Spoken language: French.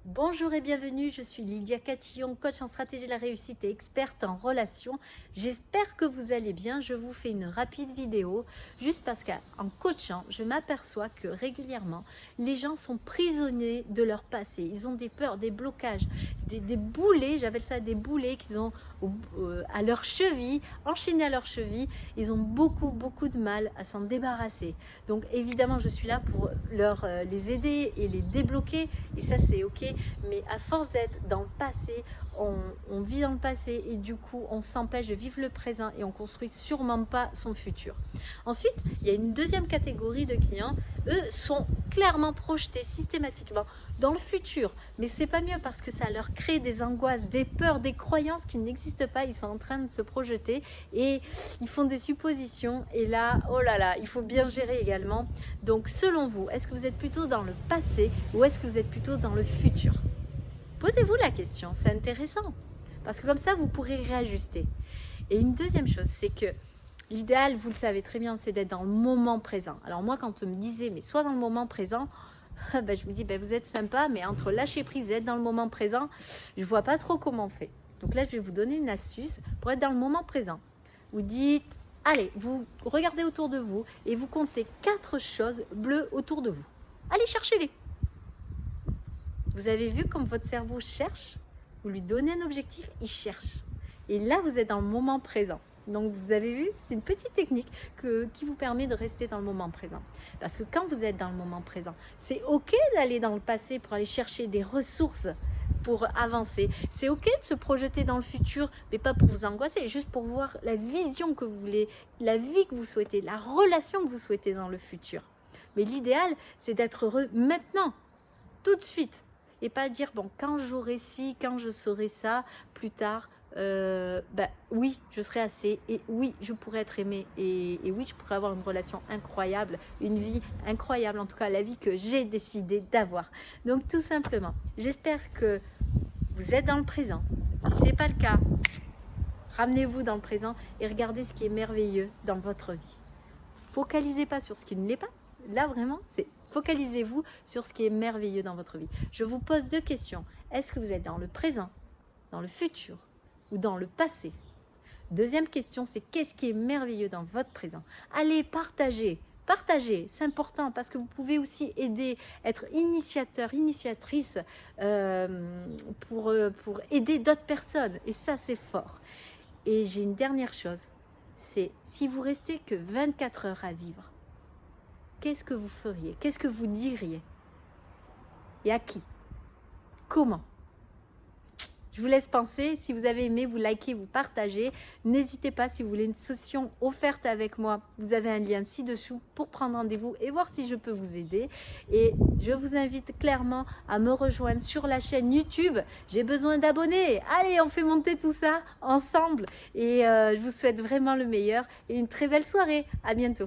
Bonjour et bienvenue, je suis Lydia Catillon, coach en stratégie de la réussite et experte en relations. J'espère que vous allez bien. Je vous fais une rapide vidéo juste parce qu'en coachant, je m'aperçois que régulièrement, les gens sont prisonniers de leur passé. Ils ont des peurs, des blocages, des boulets, j'appelle ça des boulets qu'ils ont à leur cheville, enchaînés à leur cheville. Ils ont beaucoup de mal à s'en débarrasser. Donc évidemment, je suis là pour les aider et les débloquer et ça c'est ok. Mais à force d'être dans le passé, on vit dans le passé et du coup on s'empêche de vivre le présent et on construit sûrement pas son futur. Ensuite, il y a une deuxième catégorie de clients. Eux sont clairement projetés systématiquement dans le futur, mais c'est pas mieux parce que ça leur crée des angoisses, des peurs, des croyances qui n'existent pas. Ils sont en train de se projeter et ils font des suppositions et là, oh là là, il faut bien gérer également. Donc selon vous, est-ce que vous êtes plutôt dans le passé ou est-ce que vous êtes plutôt dans le futur? Posez-vous la question, c'est intéressant parce que comme ça vous pourrez réajuster. Et une deuxième chose, c'est que l'idéal, vous le savez très bien, c'est d'être dans le moment présent. Alors moi, quand on me disait, mais soit dans le moment présent, ben, je me dis, ben, vous êtes sympa, mais entre lâcher prise et être dans le moment présent, je ne vois pas trop comment on fait. Donc là, je vais vous donner une astuce pour être dans le moment présent. Vous dites, allez, vous regardez autour de vous et vous comptez 4 choses bleues autour de vous. Allez, cherchez-les. Vous avez vu comme votre cerveau cherche? Vous lui donnez un objectif, il cherche. Et là, vous êtes dans le moment présent. Donc, vous avez vu, c'est une petite technique qui vous permet de rester dans le moment présent. Parce que quand vous êtes dans le moment présent, c'est ok d'aller dans le passé pour aller chercher des ressources pour avancer. C'est ok de se projeter dans le futur, mais pas pour vous angoisser, juste pour voir la vision que vous voulez, la vie que vous souhaitez, la relation que vous souhaitez dans le futur. Mais l'idéal, c'est d'être heureux maintenant, tout de suite. Et pas dire, bon, quand j'aurai ci, quand je saurai ça, plus tard, oui, je serai assez, et oui, je pourrais être aimée, et oui, je pourrais avoir une relation incroyable, une vie incroyable, en tout cas la vie que j'ai décidé d'avoir. Donc tout simplement, j'espère que vous êtes dans le présent. Si ce n'est pas le cas, ramenez-vous dans le présent et regardez ce qui est merveilleux dans votre vie. Focalisez pas sur ce qui ne l'est pas. Là vraiment, c'est focalisez-vous sur ce qui est merveilleux dans votre vie. Je vous pose 2 questions. Est-ce que vous êtes dans le présent, dans le futur ou dans le passé? Deuxième question, c'est qu'est-ce qui est merveilleux dans votre présent? Allez, partagez. Partagez, c'est important parce que vous pouvez aussi aider, être initiateur, initiatrice pour aider d'autres personnes. Et ça, c'est fort. Et j'ai une dernière chose, c'est si vous restez que 24 heures à vivre, qu'est-ce que vous feriez? Qu'est-ce que vous diriez? Et à qui? Comment? Je vous laisse penser. Si vous avez aimé, vous likez, vous partagez. N'hésitez pas, si vous voulez une session offerte avec moi, vous avez un lien ci-dessous pour prendre rendez-vous et voir si je peux vous aider. Et je vous invite clairement à me rejoindre sur la chaîne YouTube. J'ai besoin d'abonnés. Allez, on fait monter tout ça ensemble. Et je vous souhaite vraiment le meilleur et une très belle soirée. À bientôt.